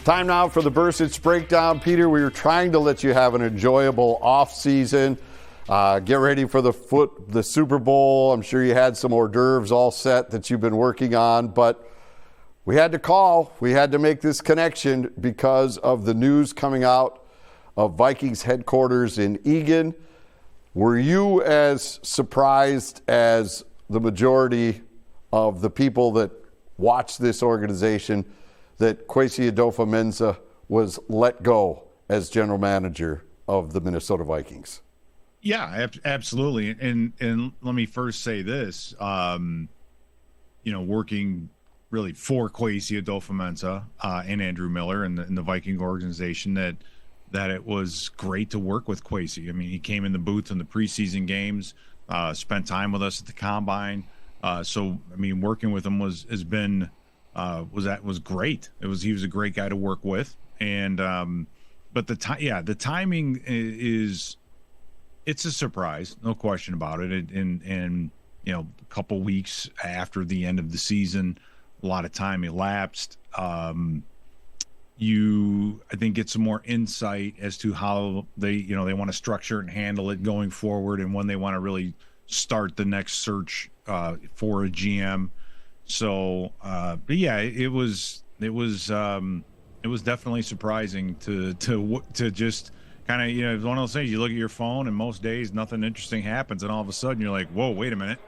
Time now for the Bercich breakdown. Peter, we were trying to let you have an enjoyable off season. Get ready for the Super Bowl. I'm sure you had some hors d'oeuvres all set that you've been working on, but we had to call. We had to make this connection because of the news coming out of Vikings headquarters in Eagan. Were you as surprised as the majority of the people that watch this organization that Kwesi Adofo-Mensah was let go as general manager of the Minnesota Vikings? Yeah, absolutely. And let me first say this, working really for Kwesi Adofo-Mensah and Andrew Miller and the Viking organization, that it was great to work with Kwesi. I mean, he came in the booth in the preseason games, spent time with us at the combine. So I mean, working with him was great. He was a great guy to work with. And but the timing is, it's a surprise, no question about it. And a couple weeks after the end of the season, a lot of time elapsed. I think get some more insight as to how they want to structure and handle it going forward, and when they want to really start the next search for a GM. So, but yeah, it was definitely surprising to just kind of, it's one of those things. You look at your phone, and most days nothing interesting happens, and all of a sudden you're like, whoa, wait a minute.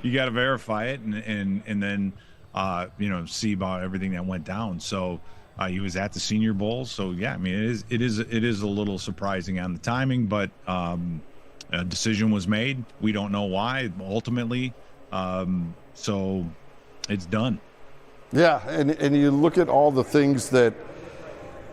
You got to verify it and then see about everything that went down. So he was at the Senior Bowl. So yeah, I mean, it is a little surprising on the timing, but a decision was made. We don't know why ultimately. So it's done. Yeah, and you look at all the things that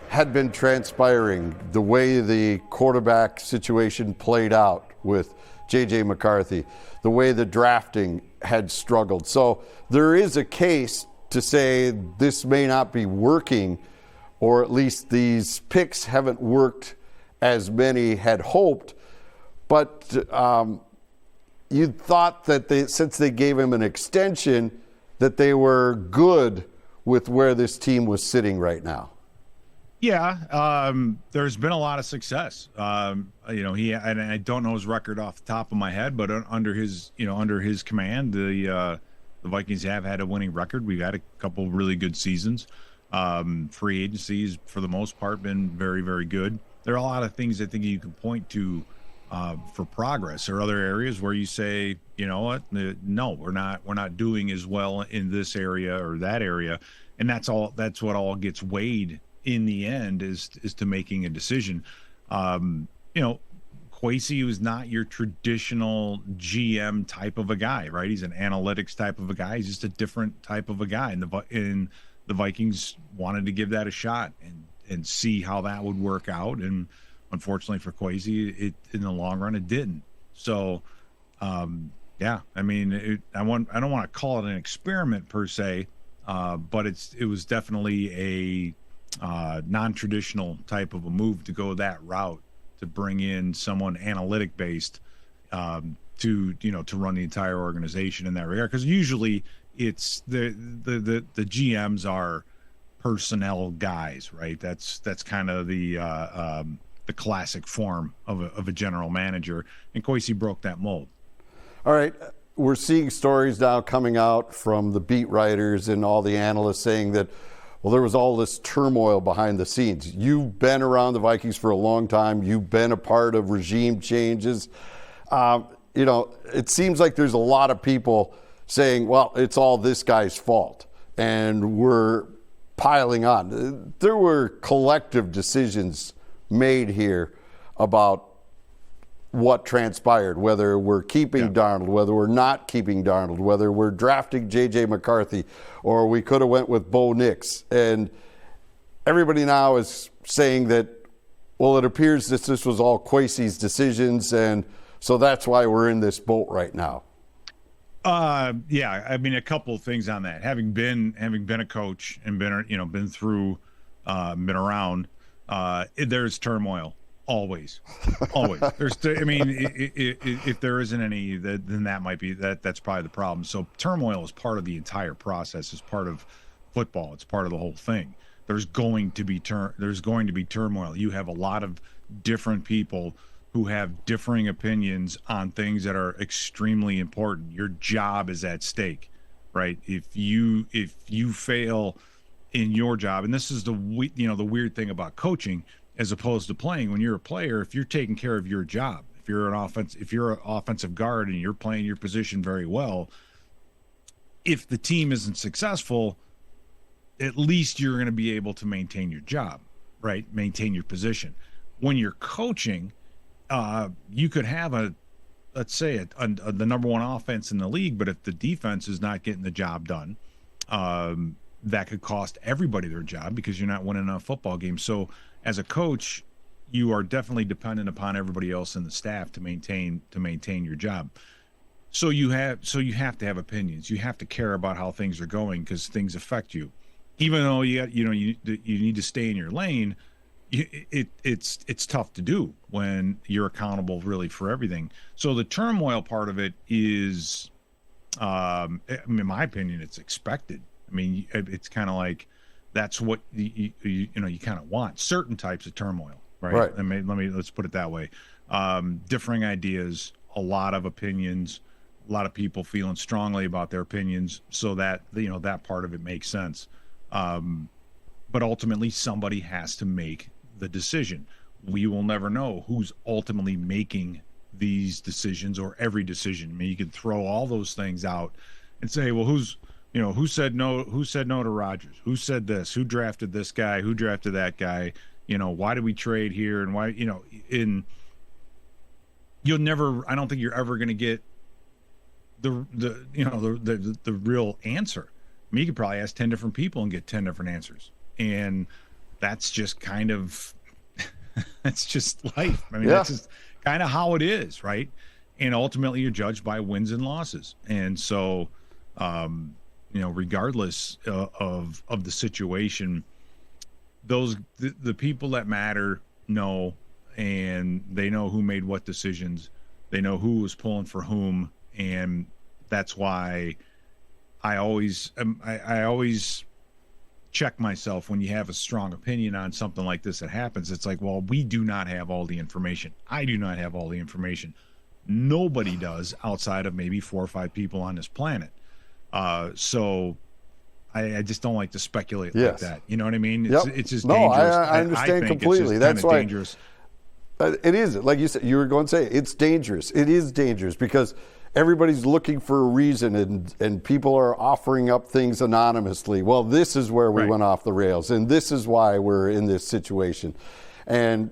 had been transpiring, the way the quarterback situation played out with J.J. McCarthy, the way the drafting had struggled. So there is a case to say this may not be working, or at least these picks haven't worked as many had hoped. But you thought that since they gave him an extension, that they were good with where this team was sitting right now. Yeah, there's been a lot of success. And I don't know his record off the top of my head, but under his command, the Vikings have had a winning record. We've had a couple really good seasons. Free agencies, for the most part, been very, very good. There are a lot of things I think you can point to for progress, or other areas where you say, you know what, no, we're not doing as well in this area or that area, and that's what all gets weighed in the end is to making a decision. Kwesi was not your traditional GM type of a guy, right? He's an analytics type of a guy. He's just a different type of a guy, and the Vikings wanted to give that a shot and see how that would work out. And unfortunately for Kwesi, in the long run, it didn't. So, yeah, I mean, I don't want to call it an experiment per se, but it was definitely a non-traditional type of a move to go that route, to bring in someone analytic based to run the entire organization in that regard. Because usually it's the GMs are personnel guys, right? That's kind of the classic form of a general manager, and Kwesi broke that mold. All right, we're seeing stories now coming out from the beat writers and all the analysts saying that, well, there was all this turmoil behind the scenes. You've been around the Vikings for a long time. You've been a part of regime changes. It seems like there's a lot of people saying, well, it's all this guy's fault, and we're piling on. There were collective decisions made here about what transpired, whether we're keeping Darnold, whether we're not keeping Darnold, whether we're drafting J.J. McCarthy, or we could have went with Bo Nix. And everybody now is saying that, well, it appears that this was all Kwesi's decisions, and so that's why we're in this boat right now. Yeah, I mean, a couple of things on that. Having been a coach and been through, been around, there's turmoil. Always. If there isn't any, then that might be that's probably the problem. So turmoil is part of the entire process, is part of football. It's part of the whole thing. There's going to be turmoil. You have a lot of different people who have differing opinions on things that are extremely important. Your job is at stake, right? If you fail in your job, and this is the weird thing about coaching as opposed to playing. When you're a player, if you're taking care of your job, if you're an offensive guard and you're playing your position very well, if the team isn't successful, at least you're going to be able to maintain your job, right? Maintain your position. When you're coaching, you could have let's say the number one offense in the league, but if the defense is not getting the job done, that could cost everybody their job because you're not winning enough football games. So as a coach, you are definitely dependent upon everybody else in the staff to maintain your job. So you have to have opinions. You have to care about how things are going because things affect you. Even though you need to stay in your lane, it's tough to do when you're accountable really for everything. So the turmoil part of it is, in my opinion, it's expected. I mean, it's kind of like that's what you kind of want certain types of turmoil, right? Let's put it that way. Differing ideas, a lot of opinions, a lot of people feeling strongly about their opinions, so that that part of it makes sense. But ultimately, somebody has to make the decision. We will never know who's ultimately making these decisions or every decision. I mean, you can throw all those things out and say, well, who said no? Who said no to Rodgers? Who said this? Who drafted this guy? Who drafted that guy? Why did we trade here? And why? You'll never. I don't think you're ever going to get the real answer. I mean, you could probably ask 10 different people and get 10 different answers. And that's just kind of, that's just life. I mean, That's just kind of how it is, right? And ultimately you're judged by wins and losses. And so, regardless of the situation, the people that matter know, and they know who made what decisions. They know who was pulling for whom. And that's why I always check myself when you have a strong opinion on something like this that happens. It's like, well, we do not have all the information. I do not have all the information. Nobody does outside of maybe 4 or 5 people on this planet. So I just don't like to speculate like that. You know what I mean? It's just dangerous. I understand completely. That's why dangerous. It is. Like you said, you were going to say, it's dangerous. It is dangerous because everybody's looking for a reason, and people are offering up things anonymously. Well, this is where we went off the rails, and this is why we're in this situation. And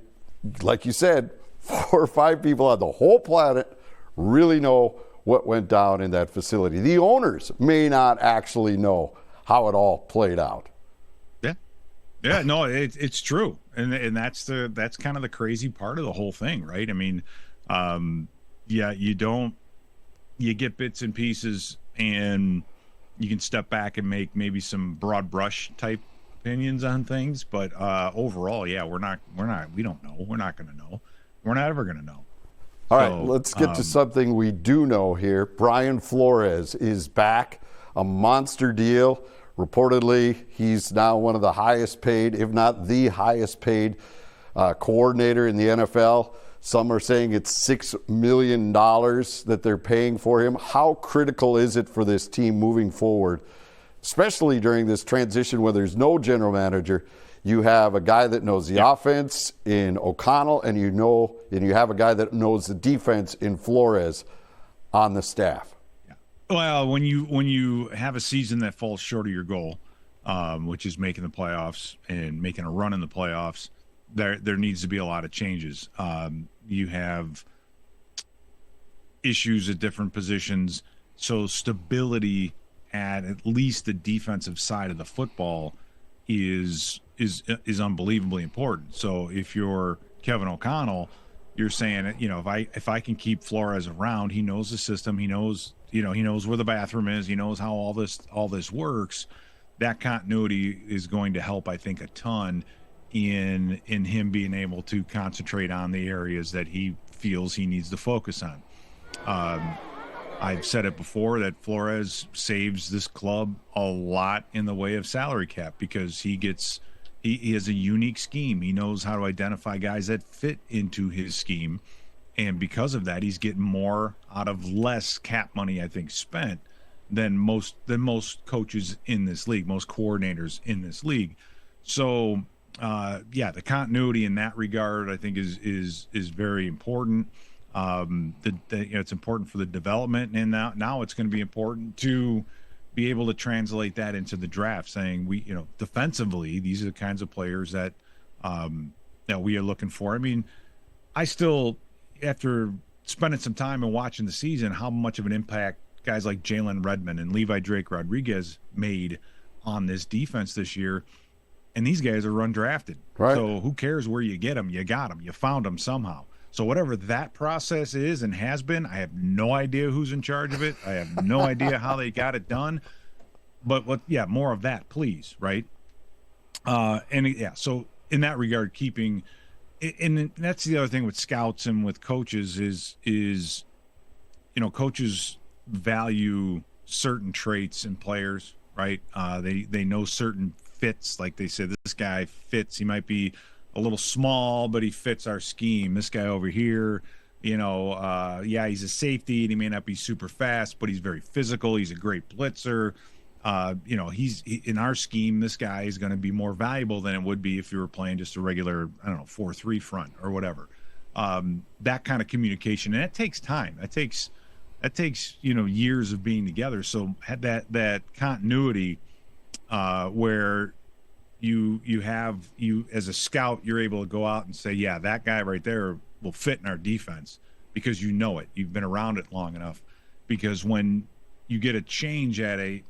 like you said, 4 or 5 people on the whole planet really know what went down in that facility. The owners may not actually know how it all played out. Yeah, no, it's true, and that's kind of the crazy part of the whole thing, right? I mean, you get bits and pieces, and you can step back and make maybe some broad brush type opinions on things, but overall, we don't know. We're not going to know. We're not ever going to know. All right, let's get to something we do know here. Brian Flores is back, a monster deal. Reportedly, he's now one of the highest paid, if not the highest paid coordinator in the NFL. Some are saying it's $6 million that they're paying for him. How critical is it for this team moving forward, especially during this transition where there's no general manager? You have a guy that knows the offense in O'Connell, and you have a guy that knows the defense in Flores on the staff. Well, when you have a season that falls short of your goal, which is making the playoffs and making a run in the playoffs, there needs to be a lot of changes. You have issues at different positions, so stability at least the defensive side of the football is unbelievably important. So if you're Kevin O'Connell, you're saying, if I can keep Flores around, he knows the system, he knows where the bathroom is, he knows how all this works. That continuity is going to help, I think, a ton in him being able to concentrate on the areas that he feels he needs to focus on. I've said it before that Flores saves this club a lot in the way of salary cap because he has a unique scheme. He knows how to identify guys that fit into his scheme. And because of that, he's getting more out of less cap money, I think, spent than most coaches in this league, most coordinators in this league. So, the continuity in that regard, I think, is very important. It's important for the development, and now it's going to be important to be able to translate that into the draft. Saying defensively, these are the kinds of players that we are looking for. I mean, I still, after spending some time and watching the season, how much of an impact guys like Jalen Redmond and Levi Drake Rodriguez made on this defense this year. And these guys are undrafted. Right. So who cares where you get them? You got them. You found them somehow. So whatever that process is and has been, I have no idea who's in charge of it. I have no idea how they got it done. But more of that, please, right? So in that regard, keeping – and that's the other thing with scouts and with coaches is coaches value certain traits in players, right? They know certain fits. Like they said, this guy fits. He might be a little small, but he fits our scheme. This guy over here, he's a safety and he may not be super fast, but he's very physical. He's a great blitzer. He's in our scheme. This guy is going to be more valuable than it would be if you were playing just a regular, 4-3 front or whatever. That kind of communication, and it takes time. That takes years of being together. So had that continuity where you as a scout, you're able to go out and say, yeah, that guy right there will fit in our defense because you've been around it long enough. Because when you get a change at a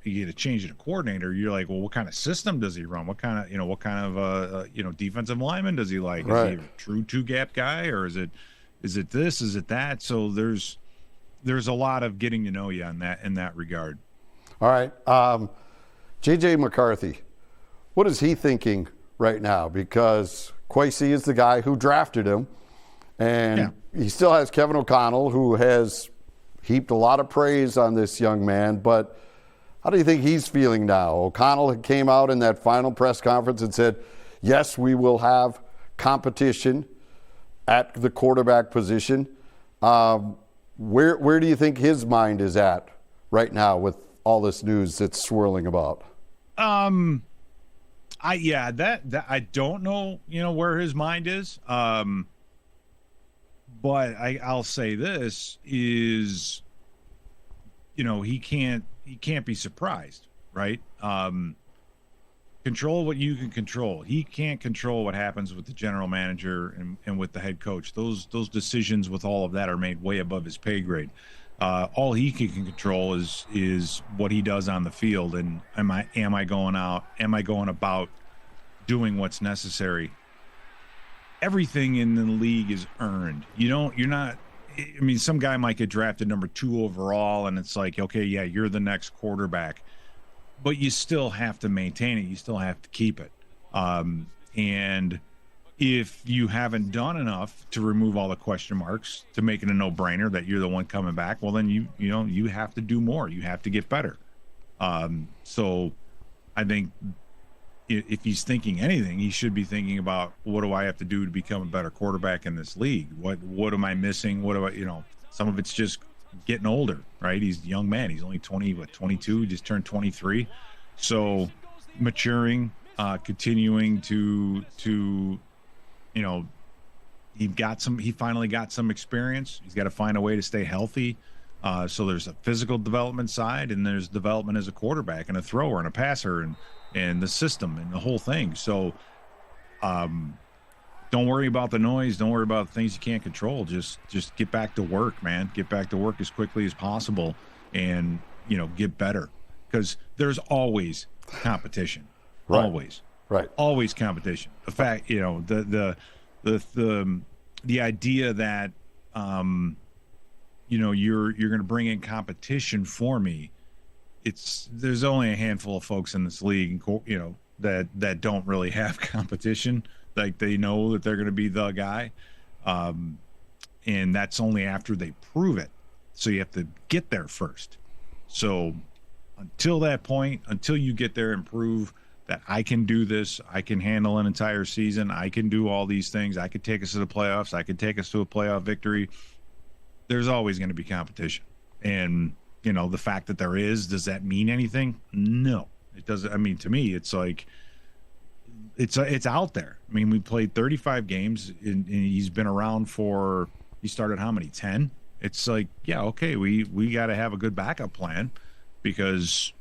coordinator, you're like, well, what kind of system does he run? What kind of defensive lineman does he like? Right. Is he a true 2-gap guy, or is it this? Is it that? So there's a lot of getting to know you in that regard. All right. J.J. McCarthy, what is he thinking right now? Because Kwesi is the guy who drafted him, and he still has Kevin O'Connell, who has heaped a lot of praise on this young man. But how do you think he's feeling now? O'Connell came out in that final press conference and said, yes, we will have competition at the quarterback position. Where do you think his mind is at right now with all this news that's swirling about? I don't know, where his mind is. But I'll say this is, he can't be surprised, right? Control what you can control. He can't control what happens with the general manager and with the head coach. Those decisions with all of that are made way above his pay grade. All he can control is what he does on the field. And am I going out? Am I going about doing what's necessary? Everything in the league is earned. Some guy might get drafted number 2 overall, and it's like, okay, yeah, you're the next quarterback, but you still have to maintain it. You still have to keep it. And if you haven't done enough to remove all the question marks to make it a no-brainer that you're the one coming back, well, then you have to do more. You have to get better. So I think if he's thinking anything, he should be thinking about, what do I have to do to become a better quarterback in this league? What am I missing? What do I, some of it's just getting older, right? He's a young man. He's only 22, just turned 23. So maturing, continuing to he finally got some experience. He's got to find a way to stay healthy. So there's a physical development side, and there's development as a quarterback and a thrower and a passer and the system and the whole thing. So don't worry about the noise. Don't worry about the things you can't control. Just get back to work, man. Get back to work as quickly as possible and, get better, because there's always competition. Right. Always. Right. Always competition. The fact, the idea that, you're going to bring in competition for me. There's only a handful of folks in this league, that don't really have competition. Like, they know that they're going to be the guy. And that's only after they prove it. So you have to get there first. So until that point, until you get there and prove that I can do this, I can handle an entire season, I can do all these things, I could take us to the playoffs, I could take us to a playoff victory, there's always going to be competition. And, you know, the fact that there is, does that mean anything? No, it doesn't. I mean, to me, it's like, it's out there. I mean, we played 35 games, and he's been around for, he started how many, 10? It's like, yeah, okay, we got to have a good backup plan, because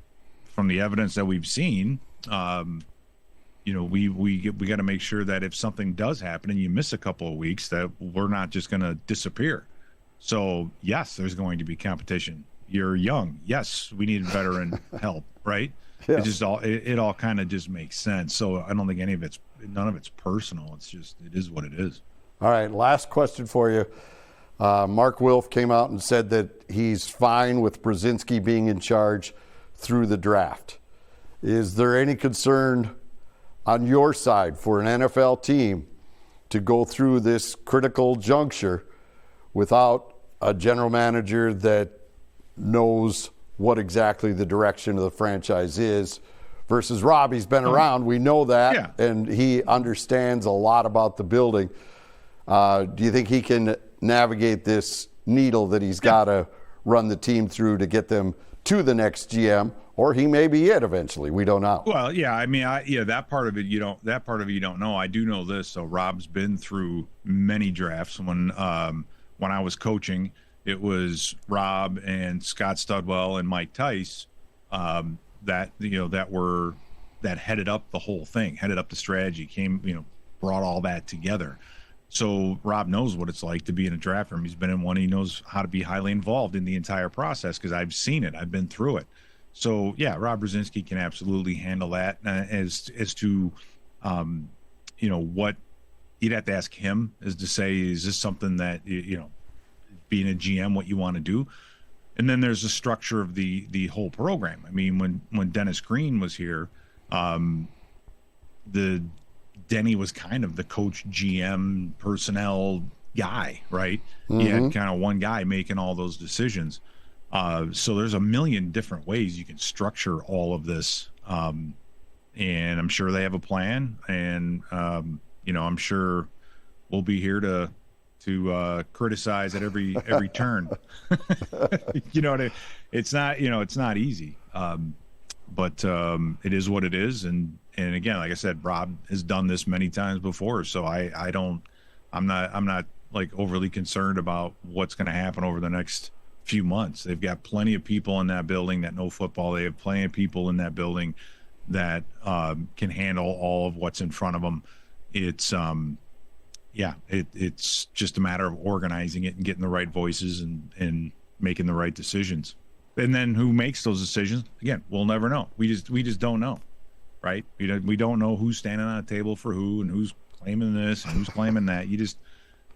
from the evidence that we've seen, you know, we got to make sure that if something does happen and you miss a couple of weeks, that we're not just going to disappear. So yes, there's going to be competition. You're young. Yes, we need veteran help, right? Yeah. It just all kind of just makes sense. So I don't think none of it's personal. It's just, it is what it is. All right. Last question for you. Mark Wilf came out and said that he's fine with Bercich being in charge through the draft. Is there any concern on your side for an NFL team to go through this critical juncture without a general manager that knows what exactly the direction of the franchise is versus Rob? He's been around. We know that. Yeah. And he understands a lot about the building. Do you think he can navigate this needle that he's got to run the team through to get them to the next GM? Or he may be it eventually. We don't know. Well, yeah, I mean, that part of it you don't know. I do know this. So Rob's been through many drafts. When I was coaching, it was Rob and Scott Studwell and Mike Tice that headed up the whole thing, headed up the strategy, brought all that together. So Rob knows what it's like to be in a draft room. He's been in one. He knows how to be highly involved in the entire process, because I've seen it. I've been through it. So yeah, Rob Bercich can absolutely handle that. As to, what you'd have to ask him is to say, is this something that, being a GM, what you want to do? And then there's the structure of the whole program. I mean, when Dennis Green was here, Denny was kind of the coach, GM, personnel guy, right? Mm-hmm. He had kind of one guy making all those decisions. So there's a million different ways you can structure all of this. And I'm sure they have a plan, and, I'm sure we'll be here to criticize at every turn. It's not easy. But it is what it is. And again, like I said, Rob has done this many times before. So I'm not like overly concerned about what's going to happen over the next few months. They've got plenty of people in that building that know football. They have plenty of people in that building that can handle all of what's in front of them. It's it's just a matter of organizing it and getting the right voices and making the right decisions. And then who makes those decisions? Again, we'll never know. We just don't know, right? We don't know who's standing on a table for who, and who's claiming this and who's claiming that.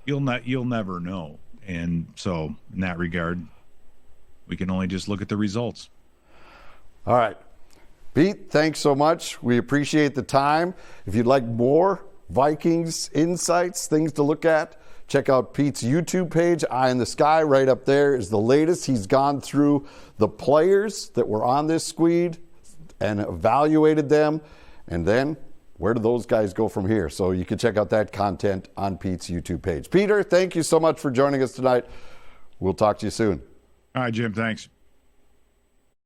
You'll never know. And so in that regard, we can only just look at the results. All right. Pete, thanks so much. We appreciate the time. If you'd like more Vikings insights, things to look at, check out Pete's YouTube page. Eye in the Sky, right up there is the latest. He's gone through the players that were on this squad and evaluated them. And then where do those guys go from here? So you can check out that content on Pete's YouTube page. Peter, thank you so much for joining us tonight. We'll talk to you soon. All right, Jim, thanks.